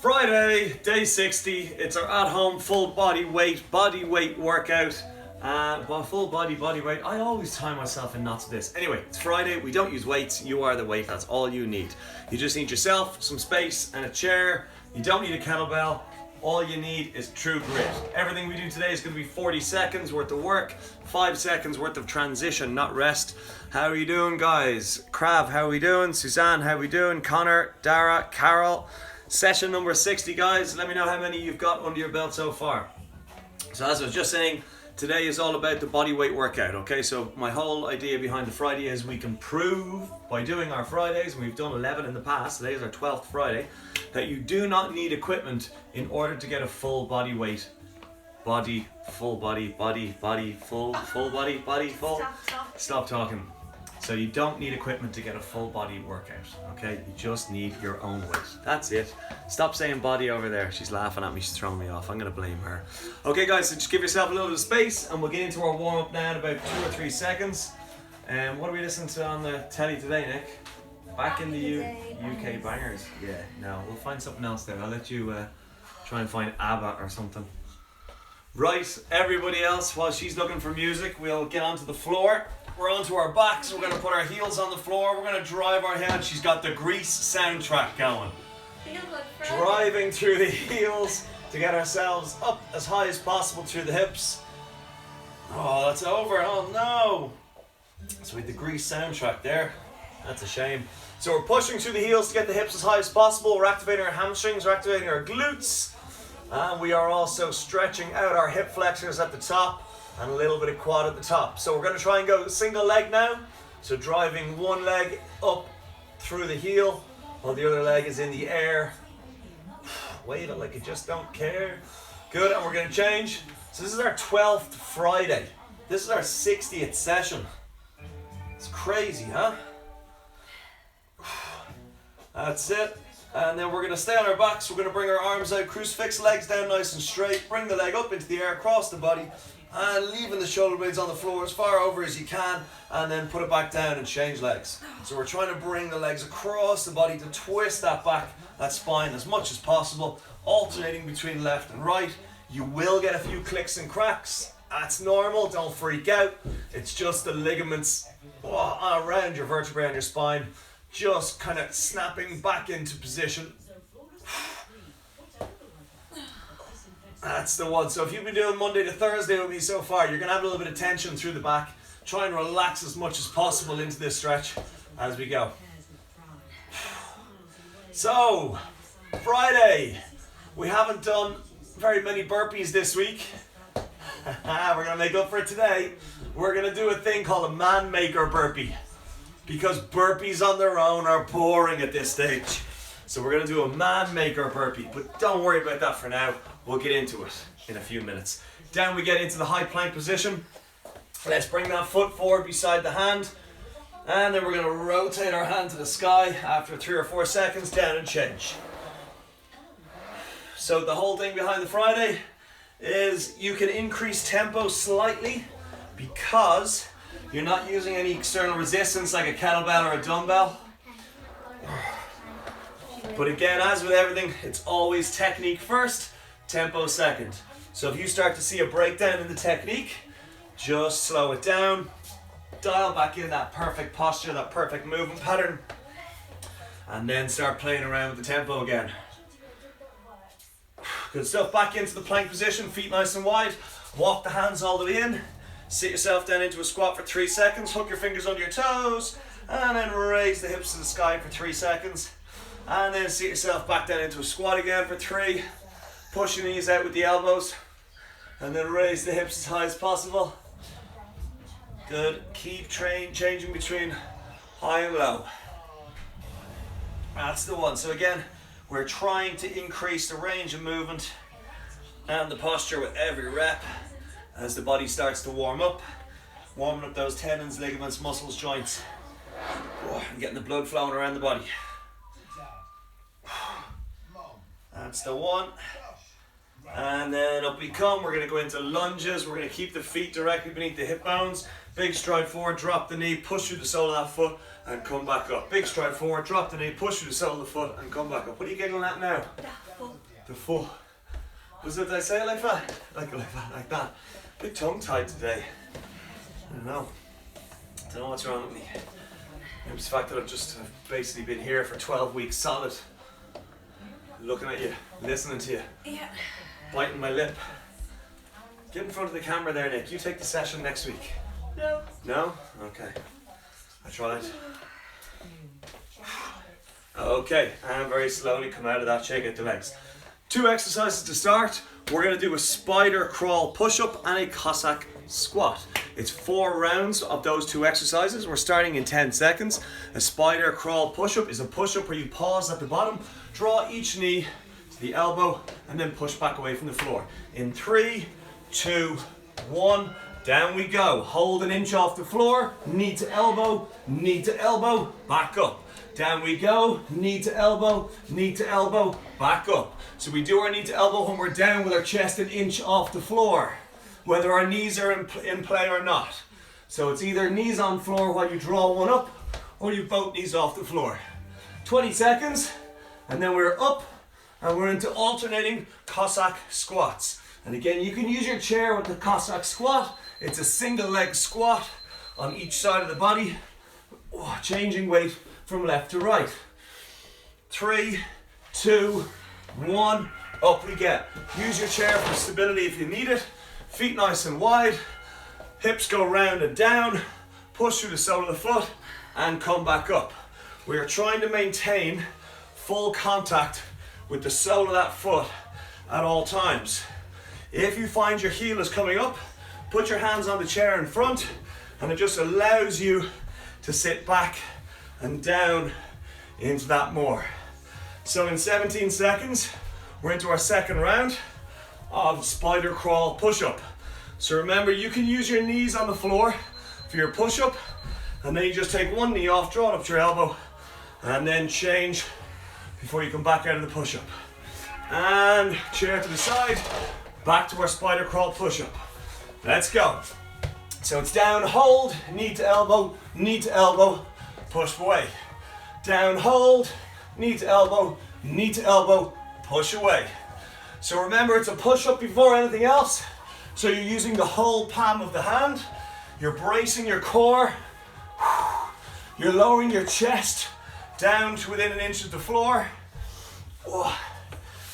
Friday, day 60. It's our at-home full body weight workout. Full body weight. I always tie myself in knots of this. Anyway, it's Friday. We don't use weights. You are the weight. That's all you need. You just need yourself, some space, and a chair. You don't need a kettlebell. All you need is true grit. Everything we do today is going to be 40 seconds worth of work, 5 seconds worth of transition, not rest. How are you doing, guys? Crav, how are we doing? Suzanne, how are we doing? Connor, Dara, Carol. Session number 60, guys. Let me know how many you've got under your belt so far. So as I was just saying, today is all about the body weight workout, okay? So my whole idea behind the Friday is we can prove by doing our Fridays, and we've done 11 in the past, today is our 12th Friday, that you do not need equipment in order to get a full body weight. Full body. Stop talking. So you don't need equipment to get a full body workout, okay? You just need your own weight. That's it. Stop saying body over there. She's laughing at me. She's throwing me off. I'm going to blame her. Okay, guys, so just give yourself a little bit of space and we'll get into our warm-up now in about 2 or 3 seconds. What are we listening to on the telly today, Nick? Back in the UK bangers. Yeah, no, we'll find something else there. I'll let you try and find ABBA or something. Right, everybody else, while she's looking for music, we'll get onto the floor. We're onto our backs, we're going to put our heels on the floor, we're going to drive our head. She's got the Grease soundtrack going. Driving through the heels to get ourselves up as high as possible through the hips. Oh, that's over. Oh no. So we had the Grease soundtrack there. That's a shame. So we're pushing through the heels to get the hips as high as possible. We're activating our hamstrings, we're activating our glutes. And we are also stretching out our hip flexors at the top and a little bit of quad at the top. So we're going to try and go single leg now. So driving one leg up through the heel while the other leg is in the air. Wave it like you just don't care. Good, and we're going to change. So this is our 12th Friday. This is our 60th session. It's crazy, huh? That's it. And then we're going to stay on our backs. We're going to bring our arms out, crucifix, legs down nice and straight. Bring the leg up into the air, across the body. And leaving the shoulder blades on the floor as far over as you can. And then put it back down and change legs. So we're trying to bring the legs across the body to twist that back, that spine as much as possible. Alternating between left and right. You will get a few clicks and cracks. That's normal, don't freak out. It's just the ligaments around your vertebrae and your spine just kind of snapping back into position. That's the one. So if you've been doing Monday to Thursday with me so far, you're going to have a little bit of tension through the back. Try and relax as much as possible into this stretch as we go. So, Friday. We haven't done very many burpees this week. We're going to make up for it today. We're going to do a thing called a man maker burpee. Because burpees on their own are boring at this stage. So we're going to do a man maker burpee. But don't worry about that for now. We'll get into it in a few minutes. Down we get into the high plank position. Let's bring that foot forward beside the hand. And then we're going to rotate our hand to the sky after 3 or 4 seconds. Down and change. So the whole thing behind the Friday is you can increase tempo slightly because you're not using any external resistance like a kettlebell or a dumbbell. But again, as with everything, it's always technique first, tempo second. So if you start to see a breakdown in the technique, just slow it down, dial back in that perfect posture, that perfect movement pattern, and then start playing around with the tempo again. Good stuff. Back into the plank position, feet nice and wide. Walk the hands all the way in. Sit yourself down into a squat for 3 seconds. Hook your fingers under your toes. And then raise the hips to the sky for 3 seconds. And then sit yourself back down into a squat again for 3. Push your knees out with the elbows. And then raise the hips as high as possible. Good. Keep changing between high and low. That's the one. So again, we're trying to increase the range of movement and the posture with every rep as the body starts to warm up. Warming up those tendons, ligaments, muscles, joints. And getting the blood flowing around the body. That's the one. And then up we come. We're going to go into lunges. We're going to keep the feet directly beneath the hip bones. Big stride forward, drop the knee, push through the sole of that foot and come back up. Big stride forward, drop the knee, push through the sole of the foot and come back up. What are you giggling at now? The foot. Was it, did I say it like that? Like that, like that. Bit tongue tied today. I don't know. What's wrong with me. Maybe it's the fact that I've basically been here for 12 weeks solid. Looking at you, listening to you. Yeah. Biting my lip. Get in front of the camera there, Nick. You take the session next week. No. No? Okay. I tried. Okay, and very slowly come out of that, shake out the legs. 2 exercises to start. We're going to do a spider crawl push-up and a Cossack squat. It's 4 rounds of those 2 exercises. We're starting in 10 seconds. A spider crawl push-up is a push-up where you pause at the bottom, draw each knee to the elbow, and then push back away from the floor. In 3, 2, 1, down we go. Hold an inch off the floor, knee to elbow, back up. Down we go, knee to elbow, back up. So we do our knee to elbow when we're down with our chest an inch off the floor, whether our knees are in play or not. So it's either knees on floor while you draw one up, or you both knees off the floor. 20 seconds, and then we're up, and we're into alternating Cossack squats. And again, you can use your chair with the Cossack squat. It's a single leg squat on each side of the body, changing weight from left to right. 3, 2, 1, up we get. Use your chair for stability if you need it. Feet nice and wide, hips go round and down, push through the sole of the foot and come back up. We are trying to maintain full contact with the sole of that foot at all times. If you find your heel is coming up, put your hands on the chair in front and it just allows you to sit back and down into that more. So in 17 seconds, we're into our second round of spider crawl push-up. So remember, you can use your knees on the floor for your push-up, and then you just take one knee off, draw it up to your elbow, and then change before you come back out of the push-up. And chair to the side, back to our spider crawl push-up. Let's go. So it's down, hold, knee to elbow, push away. Down, hold, knee to elbow, push away. So remember, it's a push-up before anything else. So you're using the whole palm of the hand. You're bracing your core. You're lowering your chest down to within an inch of the floor.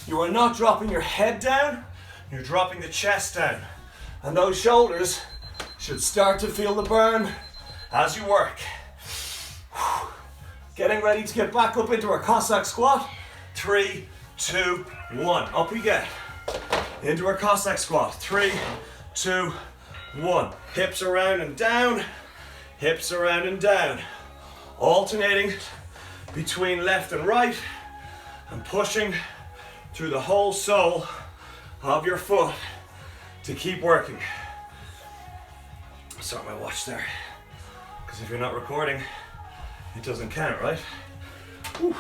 You are not dropping your head down. You're dropping the chest down. And those shoulders should start to feel the burn as you work. Getting ready to get back up into our Cossack squat. 3, 2, 1. Up we get. Into our Cossack squat. 3, 2, 1. Hips around and down. Hips around and down. Alternating between left and right. And pushing through the whole sole of your foot to keep working. Start my watch there. Because if you're not recording, it doesn't count, right? Whew.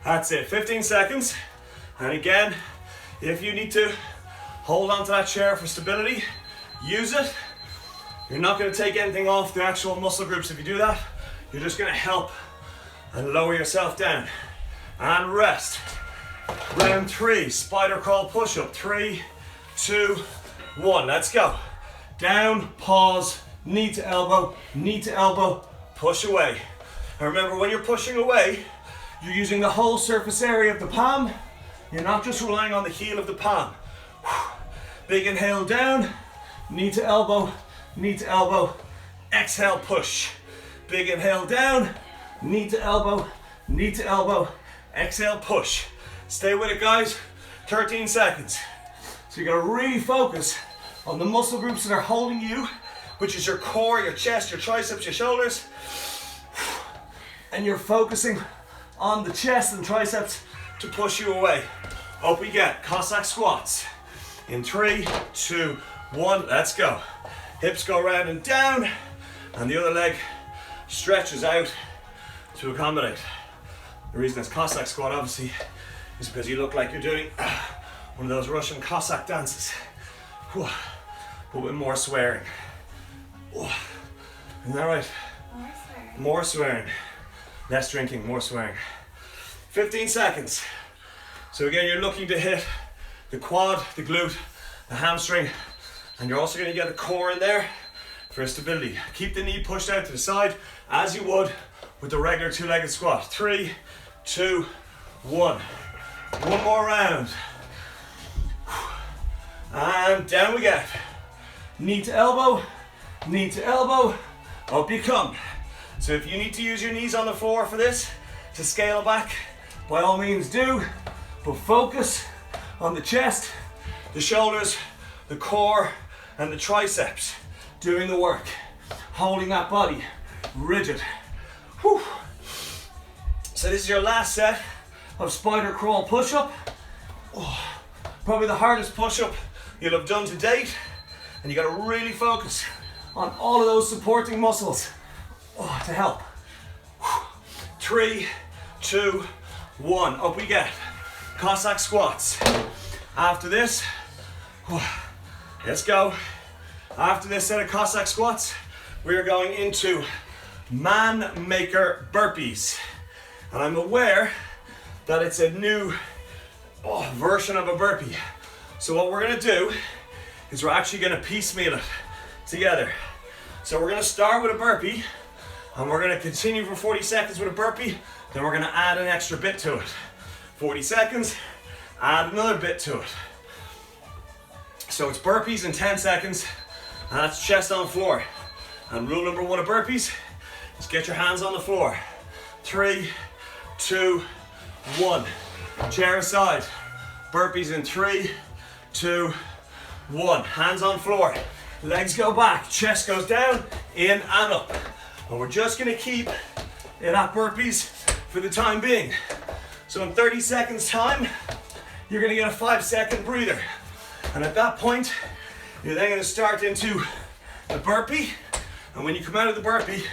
That's it, 15 seconds. And again, if you need to hold onto that chair for stability, use it. You're not going to take anything off the actual muscle groups if you do that. You're just going to help and lower yourself down. And rest. Round 3, spider crawl push-up. 3, 2, 1, let's go. Down, pause, knee to elbow, push away. And remember, when you're pushing away, you're using the whole surface area of the palm. You're not just relying on the heel of the palm. Big inhale down, knee to elbow, exhale, push. Big inhale down, knee to elbow, exhale, push. Stay with it, guys. 13 seconds. So you gotta really focus on the muscle groups that are holding you, which is your core, your chest, your triceps, your shoulders. And you're focusing on the chest and triceps to push you away. Up we get, Cossack squats. In 3, 2, 1, let's go. Hips go round and down, and the other leg stretches out to accommodate. The reason it's Cossack squat, obviously, is because you look like you're doing one of those Russian Cossack dances, but with more swearing. Isn't that right? More swearing. More swearing. Less drinking, more swearing. 15 seconds. So again, you're looking to hit the quad, the glute, the hamstring, and you're also going to get the core in there for stability. Keep the knee pushed out to the side as you would with the regular two-legged squat. 3, 2, 1. One more round. And down we get. Knee to elbow, up you come. So if you need to use your knees on the floor for this to scale back, by all means do, but focus on the chest, the shoulders, the core, and the triceps doing the work, holding that body rigid. Whew. So this is your last set of spider crawl push-up. Probably the hardest push-up you'll have done to date, and you got to really focus on all of those supporting muscles to help. 3, 2, 1, up we get. Cossack squats. After this, let's go. After this set of Cossack squats, we are going into man maker burpees. And I'm aware that it's a new version of a burpee. So what we're gonna do is we're actually gonna piecemeal it together. So we're gonna start with a burpee, and we're gonna continue for 40 seconds with a burpee, then we're gonna add an extra bit to it. 40 seconds, add another bit to it. So it's burpees in 10 seconds, and that's chest on floor. And rule number 1 of burpees is get your hands on the floor. 3, 2, 1. Chair aside. Burpees in 3, 2, 1. Hands on floor. Legs go back, chest goes down, in and up. And we're just gonna keep it at burpees for the time being. So in 30 seconds time, you're gonna get a 5-second breather. And at that point, you're then gonna start into the burpee. And when you come out of the burpee,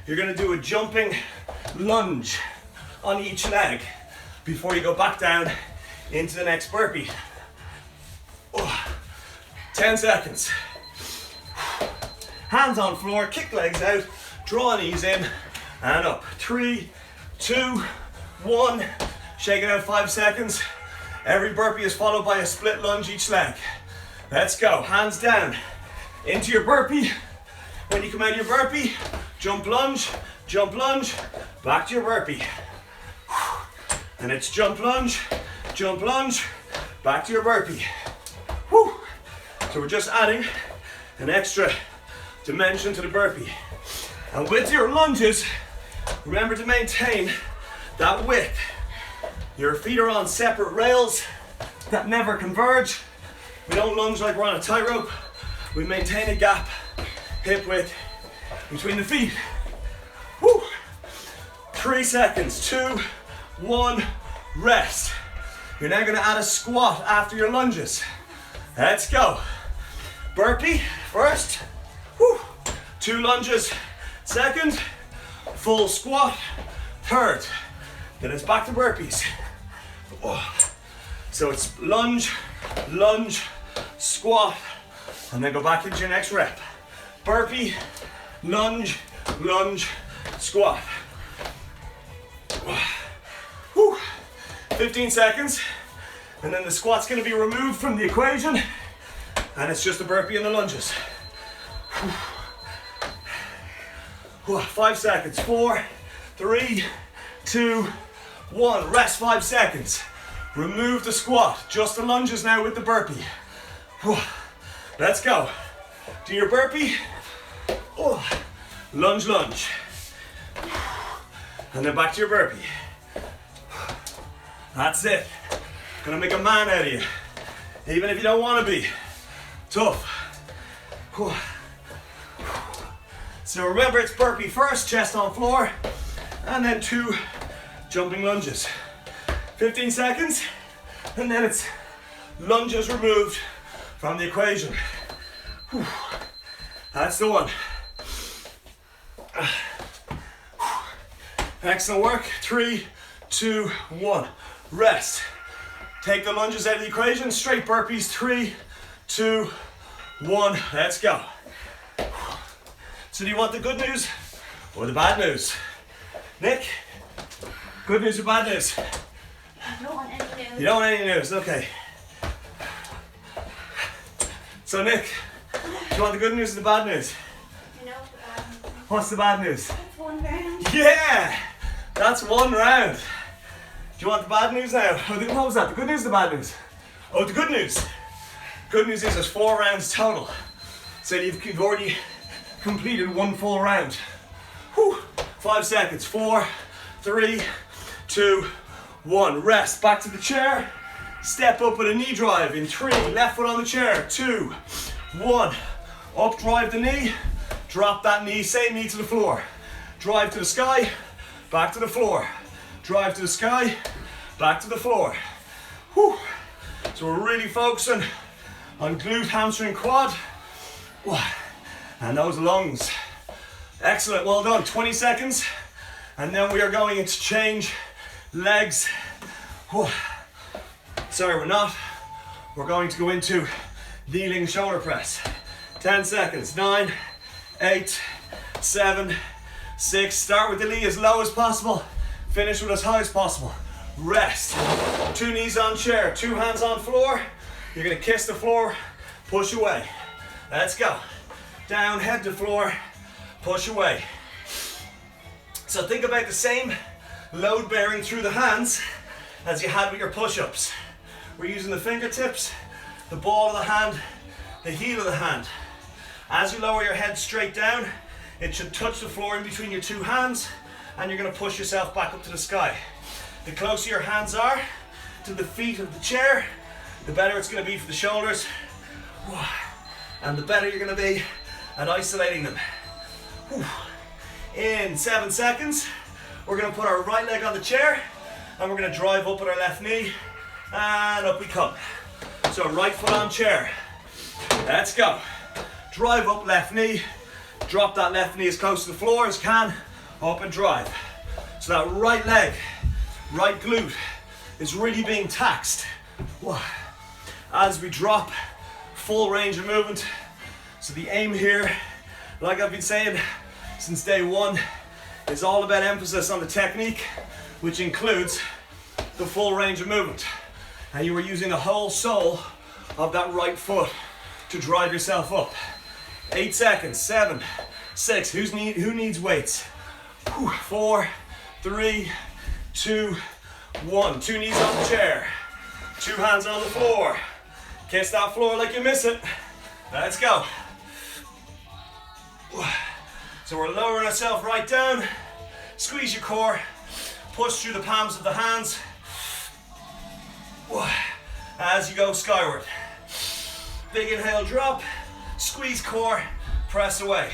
you're gonna do a jumping lunge on each leg before you go back down into the next burpee. 10 seconds. Hands on floor, kick legs out, draw knees in and up. 3, 2, 1. Shake it out 5 seconds. Every burpee is followed by a split lunge each leg. Let's go. Hands down into your burpee. When you come out of your burpee, jump lunge, back to your burpee. And it's jump lunge, back to your burpee. Whew. So we're just adding an extra dimension to the burpee. And with your lunges, remember to maintain that width. Your feet are on separate rails that never converge. We don't lunge like we're on a tightrope. We maintain a gap, hip width between the feet. Woo. 3 seconds, 2, 1, rest. You're now gonna add a squat after your lunges. Let's go. Burpee first. Woo. 2 lunges, second. Full squat, third. Then it's back to burpees. So it's lunge, squat, and then go back into your next rep. Burpee, lunge, squat. Whew. 15 seconds, and then the squat's gonna be removed from the equation, and it's just a burpee and the lunges. 5 seconds, 4, 3, 2, 1, rest 5 seconds. Remove the squat, just the lunges now with the burpee. Let's go. Do your burpee, lunge, and then back to your burpee. That's it. Gonna make a man out of you, even if you don't want to be. Tough. So remember, it's burpee first, chest on floor, and then 2 jumping lunges. 15 seconds, and then it's lunges removed from the equation. That's the one. Excellent work. 3, 2, 1. Rest. Take the lunges out of the equation. Straight burpees. 3, 2, 1. Let's go. So do you want the good news or the bad news? Nick, good news or bad news? I don't want any news. You don't want any news, okay. So Nick, do you want the good news or the bad news? I know the bad news. What's the bad news? It's 1 round. Yeah! That's 1 round. Do you want the bad news now? What was that? The good news or the bad news? Oh, the good news. Good news is there's 4 rounds total. So you've already completed 1 full round. Whew. 5 seconds. 4, 3, 2, 1. Rest. Back to the chair. Step up with a knee drive in 3. Left foot on the chair. 2, 1. Up, drive the knee. Drop that knee. Same knee to the floor. Drive to the sky. Back to the floor. Drive to the sky. Back to the floor. Whew. So we're really focusing on glute, hamstring, quad. And those lungs. Excellent, well done. 20 seconds. And then we are going into change legs. Sorry, we're not. We're going to go into kneeling shoulder press. 10 seconds. 9, 8, 7, 6. Start with the knee as low as possible. Finish with as high as possible. Rest. 2 knees on chair, 2 hands on floor. You're gonna kiss the floor, push away. Let's go. Down, head to floor, push away. So think about the same load bearing through the hands as you had with your push-ups. We're using the fingertips, the ball of the hand, the heel of the hand. As you lower your head straight down, it should touch the floor in between your 2 hands, and you're gonna push yourself back up to the sky. The closer your hands are to the feet of the chair, the better it's going to be for the shoulders, and the better you're going to be at isolating them. In 7 seconds, we're going to put our right leg on the chair, and we're going to drive up with our left knee, and up we come. So right foot on chair. Let's go. Drive up left knee, drop that left knee as close to the floor as you can, up and drive. So that right leg, right glute is really being taxed as we drop, full range of movement. So the aim here, like I've been saying since day 1, is all about emphasis on the technique, which includes the full range of movement. And you are using the whole sole of that right foot to drive yourself up. 8 seconds, 7, 6, who needs weights? 4, 3, 2, 1. 2 knees on the chair, 2 hands on the floor. Kiss that floor like you miss it. Let's go. So we're lowering ourselves right down. Squeeze your core. Push through the palms of the hands as you go skyward. Big inhale, drop. Squeeze core, press away.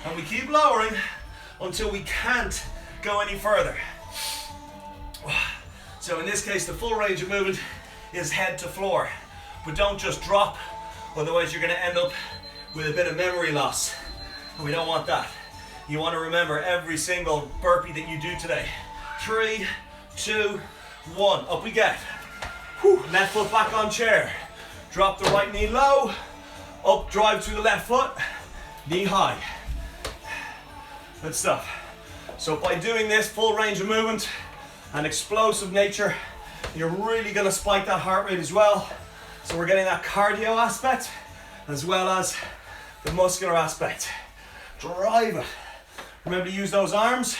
And we keep lowering until we can't go any further. So in this case, the full range of movement is head to floor. But don't just drop, otherwise you're going to end up with a bit of memory loss. And we don't want that. You want to remember every single burpee that you do today. 3, 2, 1. Up we get. Left foot back on chair. Drop the right knee low. Up, drive through the left foot. Knee high. Good stuff. So by doing this full range of movement and explosive nature, you're really going to spike that heart rate as well. So we're getting that cardio aspect as well as the muscular aspect. Drive it. Remember to use those arms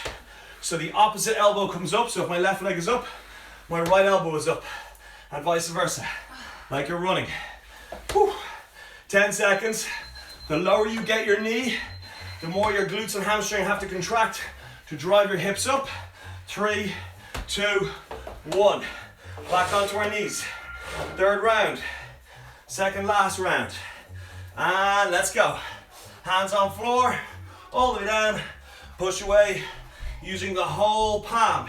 so the opposite elbow comes up. So if my left leg is up, my right elbow is up, and vice versa, like you're running. 10 seconds. The lower you get your knee, the more your glutes and hamstring have to contract to drive your hips up. 3, 2, 1. Back onto our knees. 3rd round. 2nd last round. And let's go. Hands on floor, all the way down. Push away using the whole palm.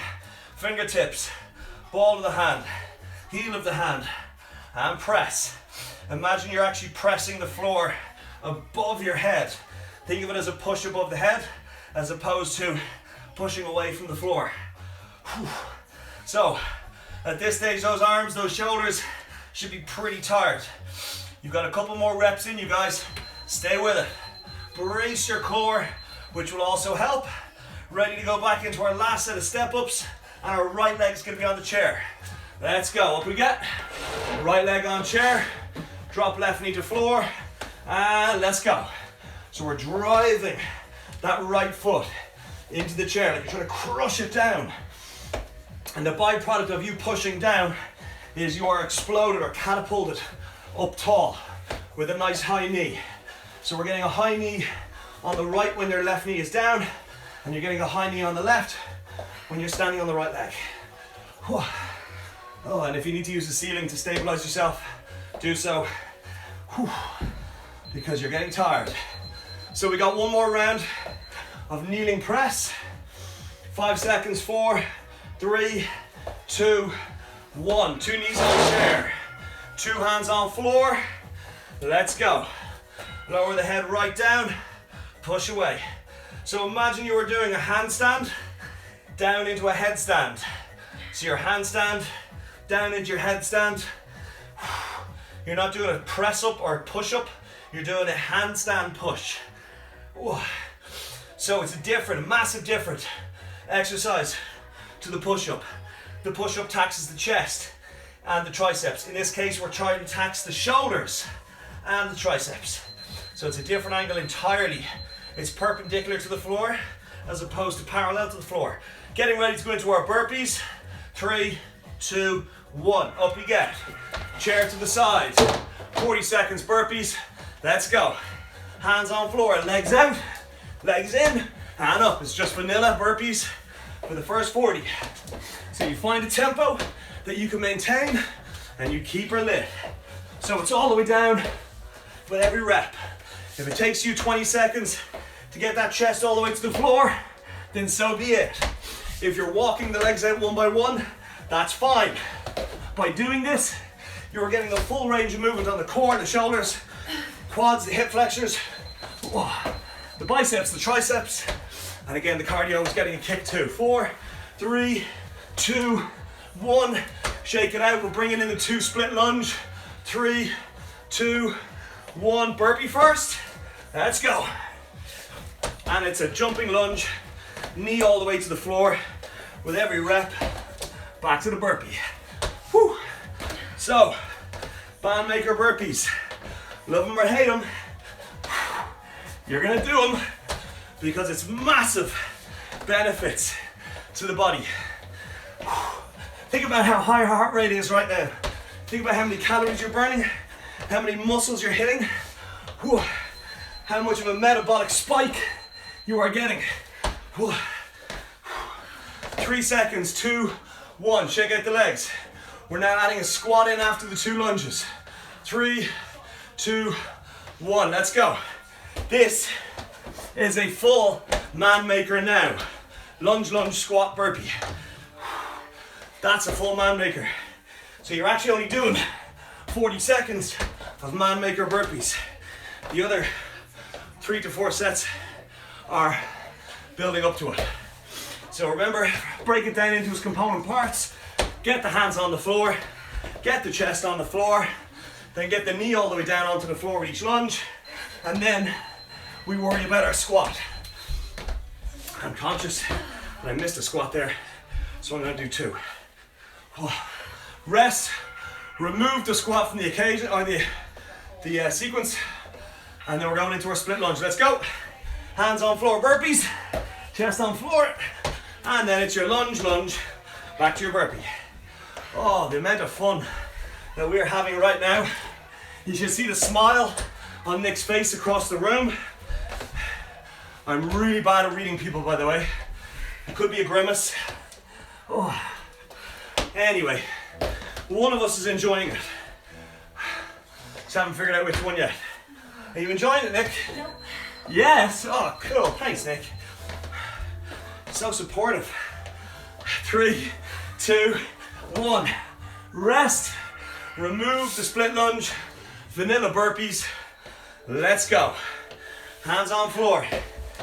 Fingertips, ball of the hand, heel of the hand, and press. Imagine you're actually pressing the floor above your head. Think of it as a push above the head as opposed to pushing away from the floor. So at this stage, those arms, those shoulders should be pretty tired. You've got a couple more reps in you guys. Stay with it. Brace your core, which will also help. Ready to go back into our last set of step-ups, and our right leg's gonna be on the chair. Let's go, up we get. Right leg on chair, drop left knee to floor, and let's go. So we're driving that right foot into the chair, like you're trying to crush it down. And the byproduct of you pushing down is you are exploded or catapulted up tall with a nice high knee. So we're getting a high knee on the right when your left knee is down, and you're getting a high knee on the left when you're standing on the right leg. Oh, and if you need to use the ceiling to stabilize yourself, do so, because you're getting tired. So we got one more round of kneeling press. 5 seconds, 4, 3, 2, 1. 2 knees on chair, 2 hands on floor. Let's go. Lower the head right down, push away. So imagine you were doing a handstand down into a headstand. So your handstand down into your headstand. You're not doing a press up or push up, you're doing a handstand push. So it's a massive different exercise to the push up. The push up taxes the chest and the triceps. In this case, we're trying to tax the shoulders and the triceps. So it's a different angle entirely. It's perpendicular to the floor as opposed to parallel to the floor. Getting ready to go into our burpees. 3, 2, 1. Up we get. Chair to the side. 40 seconds burpees. Let's go. Hands on floor, legs out, legs in, and up. It's just vanilla burpees for the first 40. So you find a tempo that you can maintain and you keep her lit. So it's all the way down with every rep. If it takes you 20 seconds to get that chest all the way to the floor, then so be it. If you're walking the legs out one by one, that's fine. By doing this, you're getting the full range of movement on the core, the shoulders, quads, the hip flexors, the biceps, the triceps, and again the cardio is getting a kick too. 4, 3, 2, 1. Shake it out. We're bringing in the 2 split lunge. 3, 2, 1. Burpee first. Let's go. And it's a jumping lunge, knee all the way to the floor with every rep. Back to the burpee. Whew. So, band maker burpees. Love them or hate them, you're gonna do them because it's massive benefits to the body. Think about how high your heart rate is right now. Think about how many calories you're burning, how many muscles you're hitting, how much of a metabolic spike you are getting. 3 seconds, 2, 1. Shake out the legs. We're now adding a squat in after the 2 lunges. 3, 2, 1, let's go. This is a full man maker now. Lunge, lunge, squat, burpee. That's a full man maker. So you're actually only doing 40 seconds of man maker burpees. The other 3 to 4 sets are building up to it. So remember, break it down into its component parts. Get the hands on the floor, get the chest on the floor, then get the knee all the way down onto the floor with each lunge, and then we worry about our squat. I'm conscious that I missed a squat there, so I'm going to do 2. Rest, remove the squat from the occasion or the sequence, and then we're going into our split lunge. Let's go. Hands on floor burpees, chest on floor, and then it's your lunge, lunge, back to your burpee. Oh, the amount of fun that we're having right now. You should see the smile on Nick's face across the room. I'm really bad at reading people, by the way. It could be a grimace. Oh. Anyway, one of us is enjoying it. Just haven't figured out which one yet. Are you enjoying it, Nick? Nope. Yes. Oh, cool. Thanks, Nick. So supportive. 3, 2, 1. Rest. Remove the split lunge. Vanilla burpees. Let's go. Hands on floor.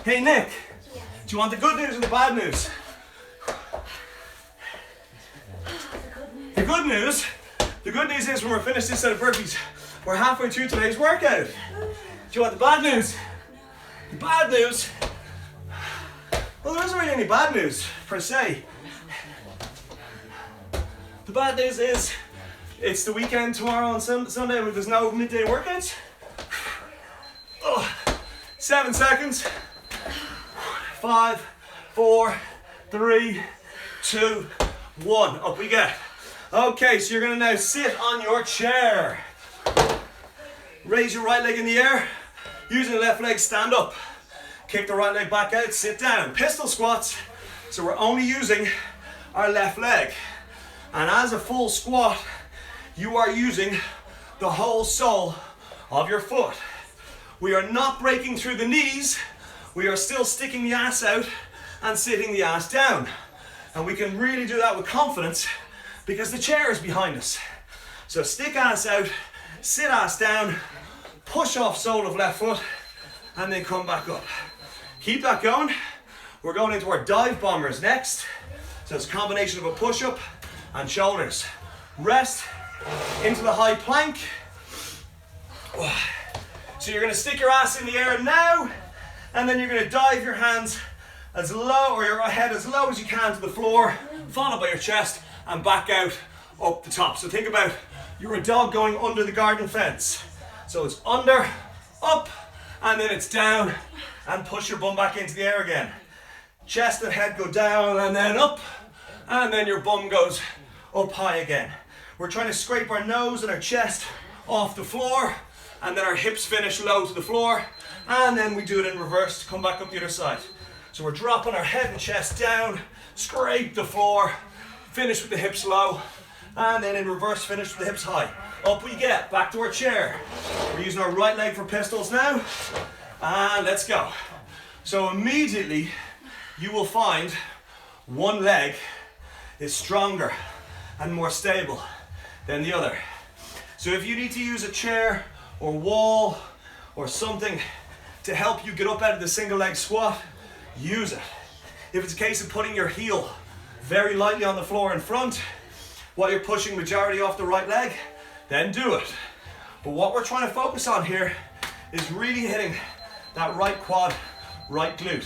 Hey, Nick. Yeah. Do you want the good news or the bad news? The good news? The good news is when we're finished this set of burpees, we're halfway through today's workout. Do you want the bad news? The bad news Well, there isn't really any bad news, per se. The bad news is, it's the weekend tomorrow and Sunday, but there's no midday workouts. 7 seconds. 5, 4, 3, 2, 1. Up we get. Okay, so you're gonna now sit on your chair. Raise your right leg in the air. Using the left leg, stand up. Kick the right leg back out, sit down. Pistol squats. So we're only using our left leg. And as a full squat, you are using the whole sole of your foot. We are not breaking through the knees. We are still sticking the ass out and sitting the ass down. And we can really do that with confidence because the chair is behind us. So stick ass out, sit ass down, push off sole of left foot, and then come back up. Keep that going. We're going into our dive bombers next. So it's a combination of a push-up and shoulders. Rest into the high plank. So you're going to stick your ass in the air now, and then you're going to dive your hands as low, or your head as low as you can to the floor, followed by your chest, and back out up the top. So think about you're a dog going under the garden fence. So it's under, up, and then it's down, and push your bum back into the air again. Chest and head go down, and then up, and then your bum goes up high again. We're trying to scrape our nose and our chest off the floor, and then our hips finish low to the floor, and then we do it in reverse to come back up the other side. So we're dropping our head and chest down, scrape the floor, finish with the hips low, and then in reverse finish with the hips high. Up we get, back to our chair. We're using our right leg for pistols now, and let's go. So immediately you will find one leg is stronger and more stable than the other. So if you need to use a chair or wall or something to help you get up out of the single leg squat, use it. If it's a case of putting your heel very lightly on the floor in front while you're pushing majority off the right leg, then do it. But what we're trying to focus on here is really hitting that right quad, right glute.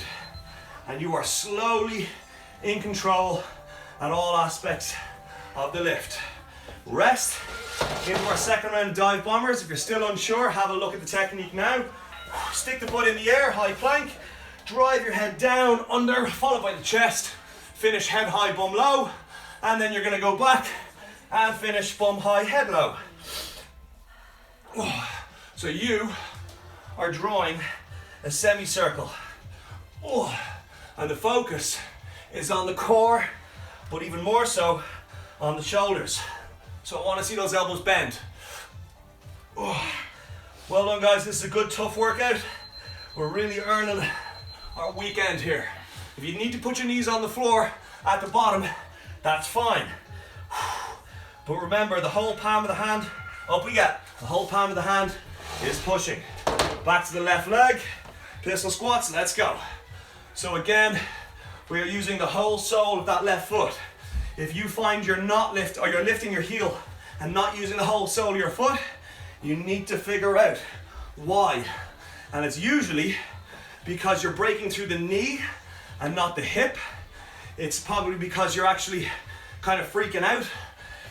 And you are slowly in control at all aspects of the lift. Rest into our second round of dive bombers. If you're still unsure, have a look at the technique now. Stick the butt in the air, high plank. Drive your head down, under, followed by the chest. Finish head high, bum low. And then you're gonna go back and finish bum high, head low. So you are drawing a semicircle. And the focus is on the core, but even more so on the shoulders. So I want to see those elbows bend. Well done, guys. This is a good, tough workout. We're really earning our weekend here. If you need to put your knees on the floor at the bottom, that's fine. But remember, the whole palm of the hand, up we get. The whole palm of the hand is pushing. Back to the left leg, pistol squats, let's go. So again, we are using the whole sole of that left foot. If you find you're lifting your heel and not using the whole sole of your foot, you need to figure out why. And it's usually because you're breaking through the knee and not the hip. It's probably because you're actually kind of freaking out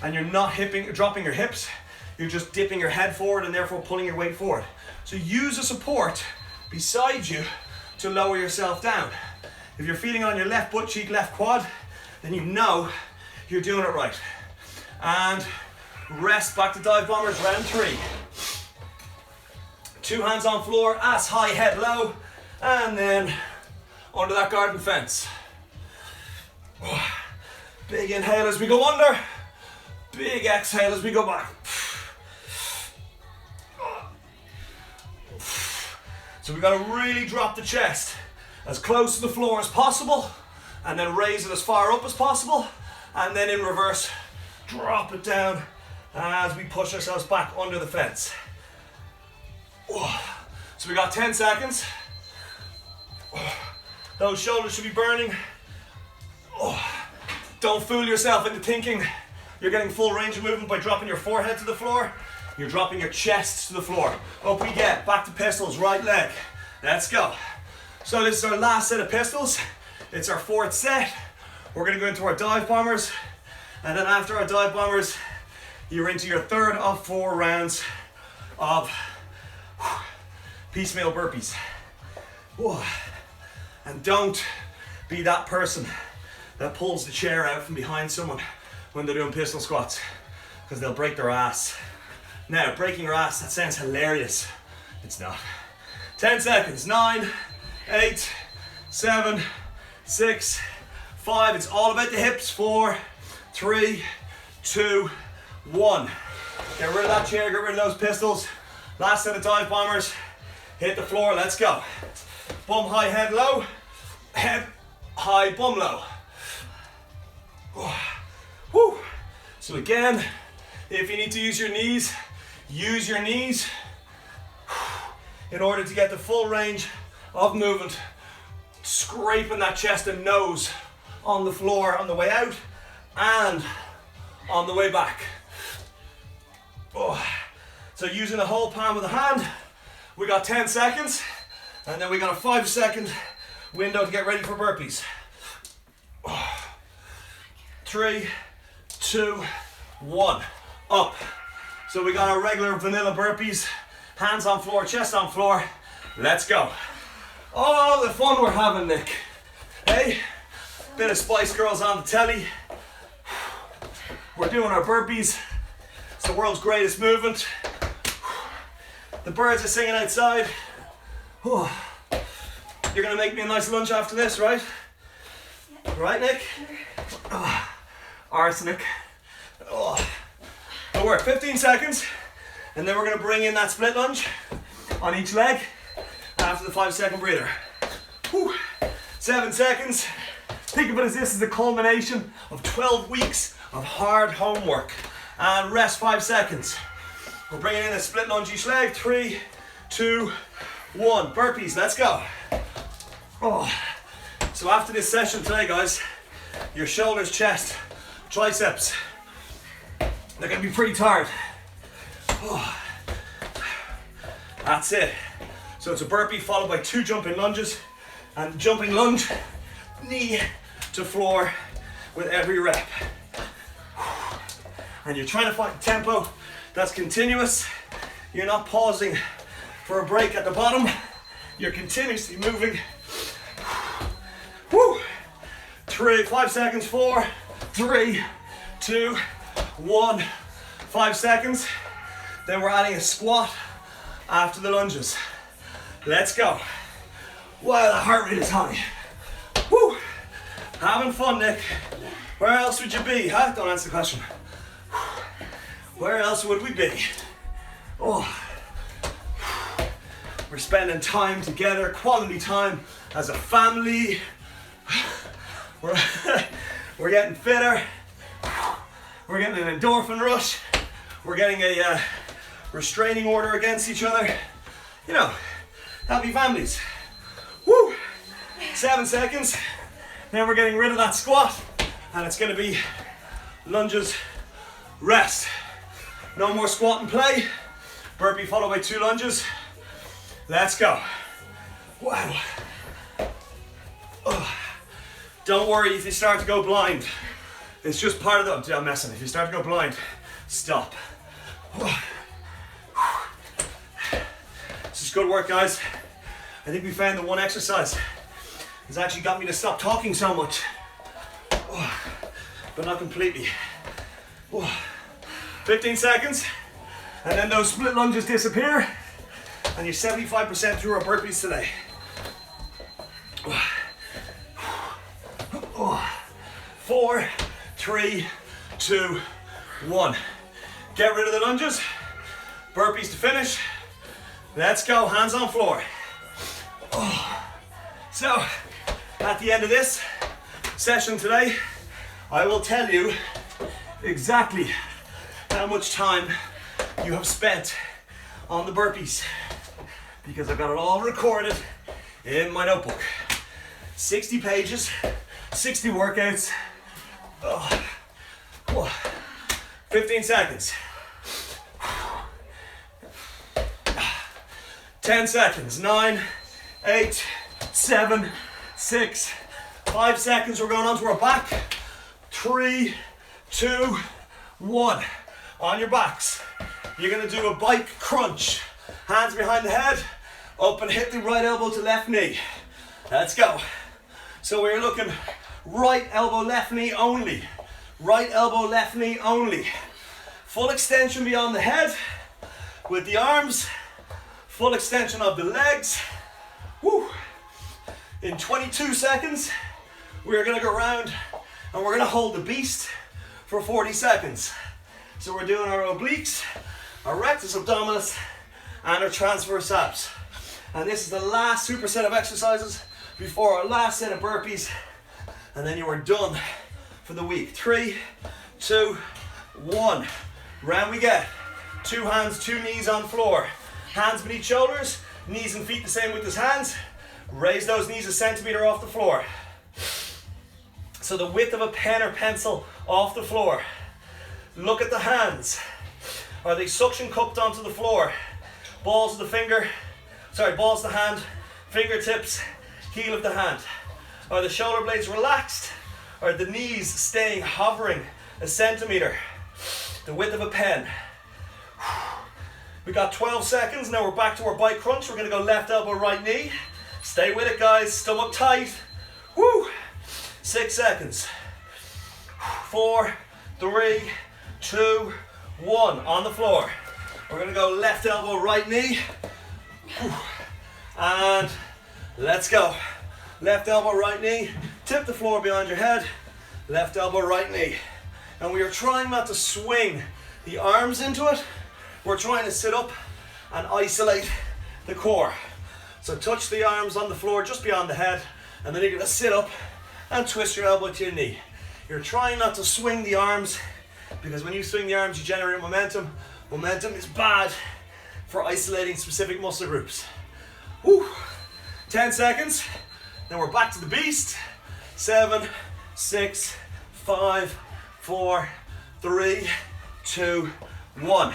and you're not dropping your hips. You're just dipping your head forward and therefore pulling your weight forward. So use a support beside you to lower yourself down. If you're feeling on your left butt cheek, left quad, then you know you're doing it right. And rest, back to dive bombers, round 3. 2 hands on floor, ass high, head low, and then under that garden fence. Big inhale as we go under, big exhale as we go back. So we gotta really drop the chest as close to the floor as possible, and then raise it as far up as possible, and then in reverse, drop it down as we push ourselves back under the fence. So we got 10 seconds. Those shoulders should be burning. Don't fool yourself into thinking you're getting full range of movement by dropping your forehead to the floor. You're dropping your chest to the floor. Up we get, back to pistols, right leg. Let's go. So this is our last set of pistols. It's our fourth set. We're gonna go into our dive bombers. And then after our dive bombers, you're into your third of 4 rounds of piecemeal burpees. And don't be that person that pulls the chair out from behind someone when they're doing pistol squats, because they'll break their ass. Now, breaking your ass, that sounds hilarious. It's not. 10 seconds. 9, 8, 7, 6, 5. It's all about the hips. 4, 3, 2, 1. Get rid of that chair, get rid of those pistols. Last set of dive bombers. Hit the floor, let's go. Bum high, head low. Head high, bum low. Woo. So again, if you need to use your knees, use your knees in order to get the full range of movement. Scraping that chest and nose on the floor on the way out and on the way back. So using the whole palm of the hand, we got 10 seconds, and then we got a 5-second window to get ready for burpees. 3, 2, 1, up. So we got our regular vanilla burpees, hands on floor, chest on floor. Let's go. Oh, the fun we're having, Nick. Hey, bit of Spice Girls on the telly. We're doing our burpees. It's the world's greatest movement. The birds are singing outside. You're gonna make me a nice lunch after this, right? Yeah. Right, Nick? Arsenic. Don't work. 15 seconds, and then we're gonna bring in that split lunge on each leg after the 5-second breather. 7 seconds. Think of it as this is the culmination of 12 weeks of hard homework. And rest 5 seconds. We're bringing in a split lunge each leg. 3, 2, 1. Burpees, let's go. So after this session today, guys, your shoulders, chest, triceps, they're gonna be pretty tired. That's it. So it's a burpee followed by 2 jumping lunges, and jumping lunge, knee to floor with every rep. And you're trying to find tempo that's continuous. You're not pausing for a break at the bottom. You're continuously moving. 5 seconds. 4, 3, 2, 1. 5 seconds. Then we're adding a squat after the lunges. Let's go. Wow, the heart rate is high. Woo. Having fun, Nick. Where else would you be, huh? Don't answer the question. Where else would we be? We're spending time together, quality time as a family. We're getting fitter. We're getting an endorphin rush. We're getting a restraining order against each other. You know, happy families. 7 seconds. Then we're getting rid of that squat, and it's gonna be lunges, rest. No more squat and play. Burpee followed by 2 lunges. Let's go. Wow. Don't worry if you start to go blind. It's just part of the, I'm messing. If you start to go blind, stop. This is good work, guys. I think we found the one exercise has actually got me to stop talking so much. But not completely. 15 seconds, and then those split lunges disappear, and you're 75% through our burpees today. 4, 3, 2, 1. Get rid of the lunges. Burpees to finish. Let's go, hands on floor. So, at the end of this session today, I will tell you exactly how much time you have spent on the burpees, because I've got it all recorded in my notebook. 60 pages, 60 workouts. 15 seconds. 10 seconds. 9, 8, 7, 6, 5 seconds, we're going onto our back. 3, 2, 1. On your backs. You're gonna do a bike crunch. Hands behind the head, up and hit the right elbow to left knee. Let's go. So we're looking right elbow, left knee only. Right elbow, left knee only. Full extension beyond the head with the arms. Full extension of the legs. Woo. In 22 seconds, we're gonna go around and we're gonna hold the beast for 40 seconds. So we're doing our obliques, our rectus abdominis, and our transverse abs. And this is the last superset of exercises before our last set of burpees. And then you are done for the week. 3, 2, 1. Round we get. 2 hands, 2 knees on floor. Hands beneath shoulders, knees and feet the same width as hands. Raise those knees a centimeter off the floor. So the width of a pen or pencil off the floor. Look at the hands. Are they suction cupped onto the floor? Balls of the finger, balls of the hand, fingertips, heel of the hand. Are the shoulder blades relaxed? Are the knees staying hovering a centimeter? The width of a pen. We got 12 seconds, now we're back to our bike crunch. We're gonna go left elbow, right knee. Stay with it, guys, stomach tight. Woo! 6 seconds. 4, 3, 2, 1, on the floor. We're gonna go left elbow, right knee. And let's go. Left elbow, right knee. Tip the floor behind your head. Left elbow, right knee. And we are trying not to swing the arms into it. We're trying to sit up and isolate the core. So touch the arms on the floor just beyond the head, and then you're gonna sit up and twist your elbow to your knee. You're trying not to swing the arms, because when you swing the arms, you generate momentum. Momentum is bad for isolating specific muscle groups. Woo. 10 seconds. Then we're back to the beast. 7, 6, 5, 4, 3, 2, 1.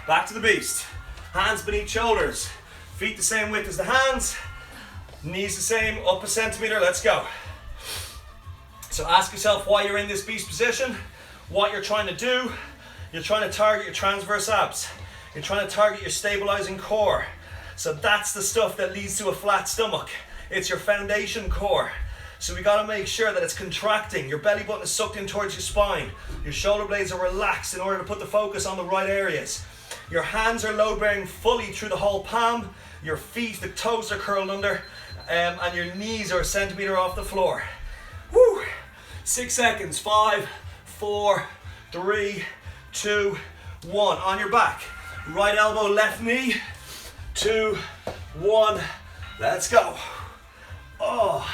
Back to the beast. Hands beneath shoulders. Feet the same width as the hands. Knees the same, up a centimeter. Let's go. So ask yourself why you're in this beast position, what you're trying to do. You're trying to target your transverse abs. You're trying to target your stabilizing core. So that's the stuff that leads to a flat stomach. It's your foundation core. So we gotta make sure that it's contracting. Your belly button is sucked in towards your spine. Your shoulder blades are relaxed in order to put the focus on the right areas. Your hands are load bearing fully through the whole palm. Your feet, the toes are curled under, and your knees are a centimeter off the floor. Woo! 6 seconds. 5, 4, 3, 2, 1. On your back. Right elbow, left knee. 2, 1. Let's go. Oh,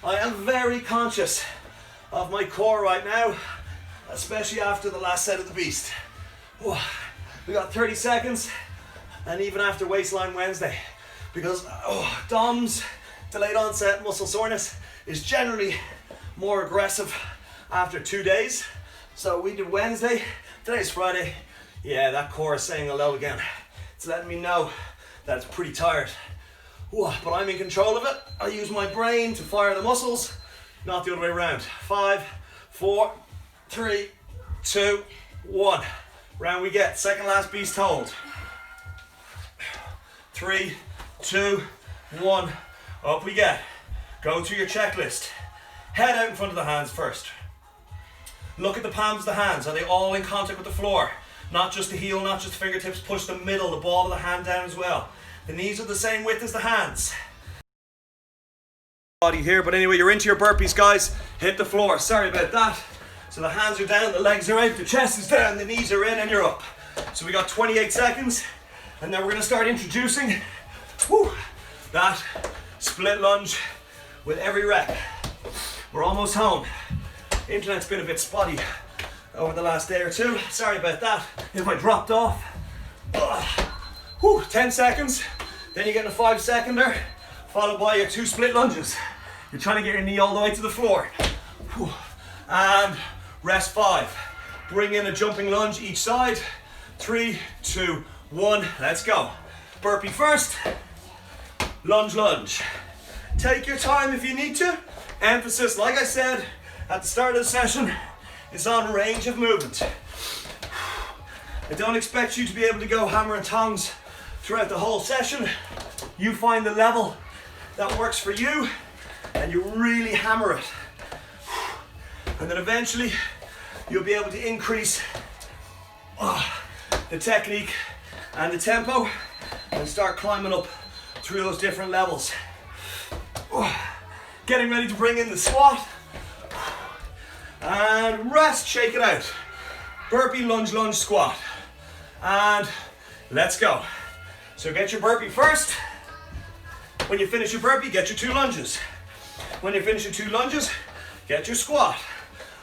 I am very conscious of my core right now, especially after the last set of the beast. Oh, we got 30 seconds, and even after Waistline Wednesday, because DOMS, delayed onset muscle soreness, is generally more aggressive after 2 days. So we did Wednesday, today's Friday. Yeah, that core is saying hello again. It's letting me know that it's pretty tired. But I'm in control of it. I use my brain to fire the muscles, not the other way around. 5, 4, 3, 2, 1. Round we get. Second last beast hold. 3, 2, 1. Up we get. Go through your checklist. Head out in front of the hands first. Look at the palms of the hands. Are they all in contact with the floor? Not just the heel, not just the fingertips. Push the middle, the ball of the hand down as well. The knees are the same width as the hands. Body here, but anyway, you're into your burpees, guys. Hit the floor. Sorry about that. So the hands are down, the legs are out, the chest is down, the knees are in, and you're up. So we got 28 seconds, and then we're going to start introducing that split lunge with every rep. We're almost home. Internet's been a bit spotty over the last day or two. Sorry about that. If I dropped off. 10 seconds. Then you get a 5-seconder, followed by your 2 split lunges. You're trying to get your knee all the way to the floor. And rest 5. Bring in a jumping lunge each side. 3, 2, 1. Let's go. Burpee first. Lunge, lunge. Take your time if you need to. Emphasis, like I said at the start of the session, is on range of movement. I don't expect you to be able to go hammer and tongs throughout the whole session. You find the level that works for you and you really hammer it. And then eventually you'll be able to increase the technique and the tempo and start climbing up through those different levels. Getting ready to bring in the squat. And rest, shake it out. Burpee, lunge, lunge, squat. And let's go. So get your burpee first. When you finish your burpee, get your 2 lunges. When you finish your 2 lunges, get your squat.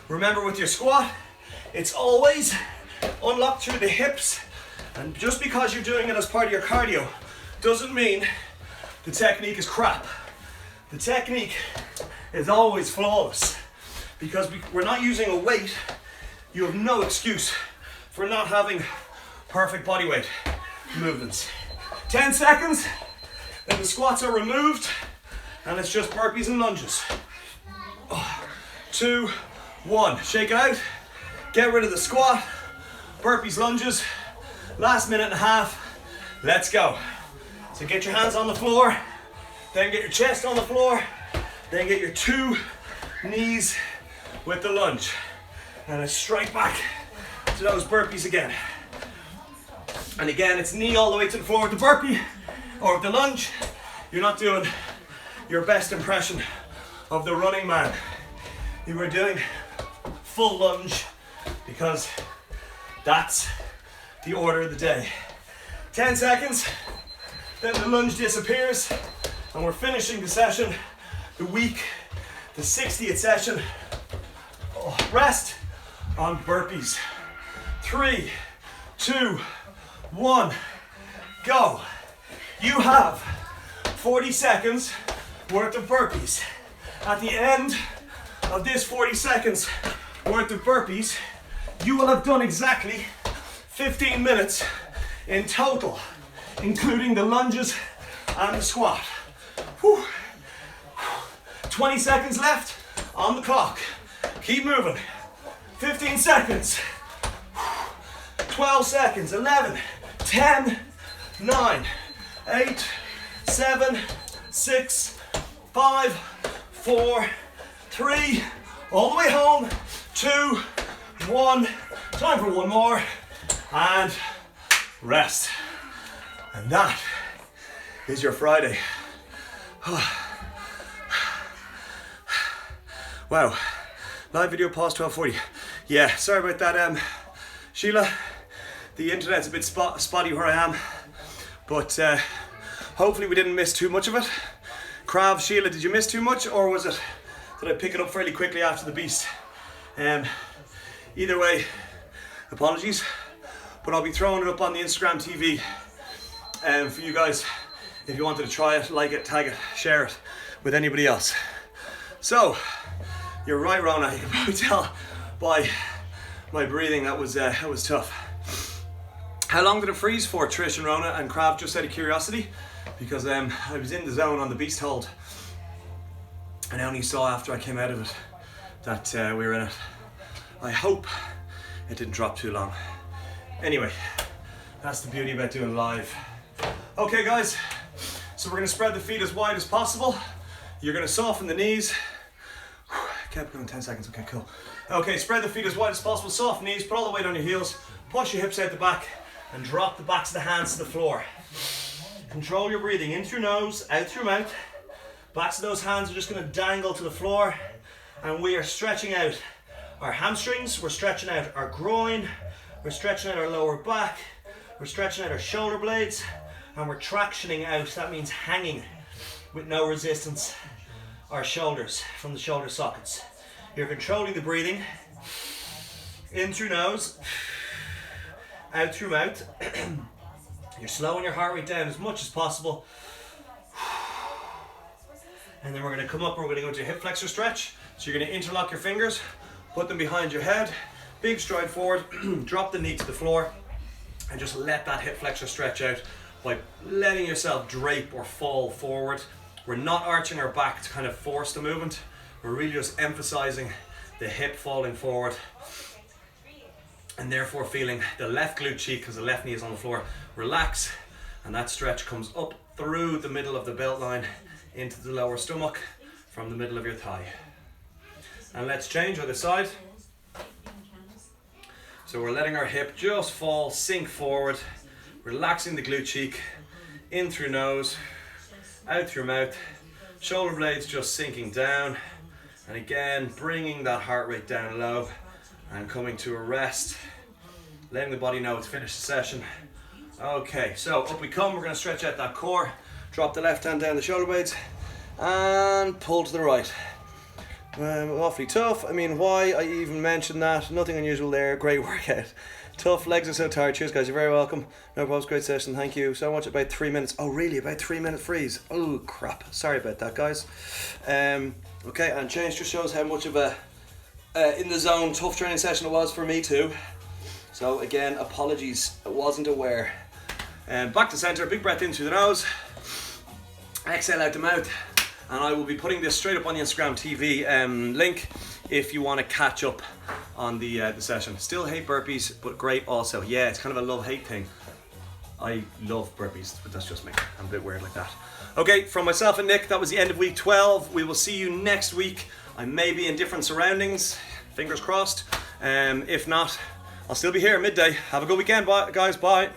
Remember with your squat, it's always unlocked through the hips. And just because you're doing it as part of your cardio doesn't mean the technique is crap. The technique is always flawless. Because we're not using a weight, you have no excuse for not having perfect body weight movements. 10 seconds, then the squats are removed, and it's just burpees and lunges. 2, 1, shake it out, get rid of the squat, burpees, lunges, last minute and a half, let's go. So get your hands on the floor, then get your chest on the floor, then get your 2 knees with the lunge, and it's straight back to those burpees again. And again, it's knee all the way to the floor with the burpee or with the lunge. You're not doing your best impression of the running man. You are doing full lunge because that's the order of the day. 10 seconds, then the lunge disappears, and we're finishing the session, the week, the 60th session. Rest on burpees. 3, 2, 1, go. You have 40 seconds worth of burpees. At the end of this 40 seconds worth of burpees, you will have done exactly 15 minutes in total, including the lunges and the squat. Whew. 20 seconds left on the clock. Keep moving. 15 seconds. 12 seconds. 11, 10, 9, 8, 7, 6, 5, 4, 3, all the way home. 2, 1. Time for one more. And rest. And that is your Friday. Wow. Live video past 12:40. Yeah, sorry about that, Sheila. The internet's a bit spotty where I am, but hopefully we didn't miss too much of it. Krav, Sheila, did you miss too much, or was it did I pick it up fairly quickly after the beast? Either way, apologies, but I'll be throwing it up on the Instagram TV for you guys if you wanted to try it, like it, tag it, share it with anybody else. So, you're right, Ronan. You can probably tell by my breathing that was tough. How long did it freeze for, Trish and Ronan and Krav, just out of curiosity? Because I was in the zone on the beast hold, and I only saw after I came out of it that we were in it. I hope it didn't drop too long. Anyway, that's the beauty about doing live. Okay, guys, so we're going to spread the feet as wide as possible. You're going to soften the knees. Kept going 10 seconds, okay, cool. Okay, spread the feet as wide as possible, soft knees, put all the weight on your heels, push your hips out the back, and drop the backs of the hands to the floor. Control your breathing, in through nose, out through mouth. Backs of those hands are just gonna dangle to the floor, and we are stretching out our hamstrings, we're stretching out our groin, we're stretching out our lower back, we're stretching out our shoulder blades, and we're tractioning out, that means hanging with no resistance, our shoulders from the shoulder sockets. You're controlling the breathing, in through nose, out through mouth. You're slowing your heart rate down as much as possible. And then we're going to come up and we're going to go into a hip flexor stretch. So you're going to interlock your fingers, put them behind your head, big stride forward, drop the knee to the floor, and just let that hip flexor stretch out by letting yourself drape or fall forward. We're not arching our back to kind of force the movement. We're really just emphasizing the hip falling forward and therefore feeling the left glute cheek, because the left knee is on the floor, relax, and that stretch comes up through the middle of the belt line into the lower stomach from the middle of your thigh. And let's change other side. So we're letting our hip just fall, sink forward, relaxing the glute cheek, in through nose, out through mouth, shoulder blades just sinking down, and again bringing that heart rate down low and coming to a rest, letting the body know it's finished the session. Okay, so up we come. We're going to stretch out that core, drop the left hand down the shoulder blades and pull to the right. Awfully tough. I mean, why I even mentioned that, nothing unusual there. Great workout. Tough, legs are so tired. Cheers guys, you're very welcome. No problems, great session, thank you so much. About 3 minutes. Oh really, about 3 minute freeze. Oh crap, sorry about that guys. Okay, and change just shows how much of a in the zone tough training session it was for me too. So again, apologies, I wasn't aware. Back to center, big breath in through the nose, exhale out the mouth, and I will be putting this straight up on the Instagram TV link if you want to catch up on the session. Still hate burpees, but great also. Yeah, it's kind of a love-hate thing. I love burpees, but that's just me. I'm a bit weird like that. Okay, from myself and Nick, that was the end of week 12. We will see you next week. I may be in different surroundings, fingers crossed. If not, I'll still be here at midday. Have a good weekend, guys. Bye.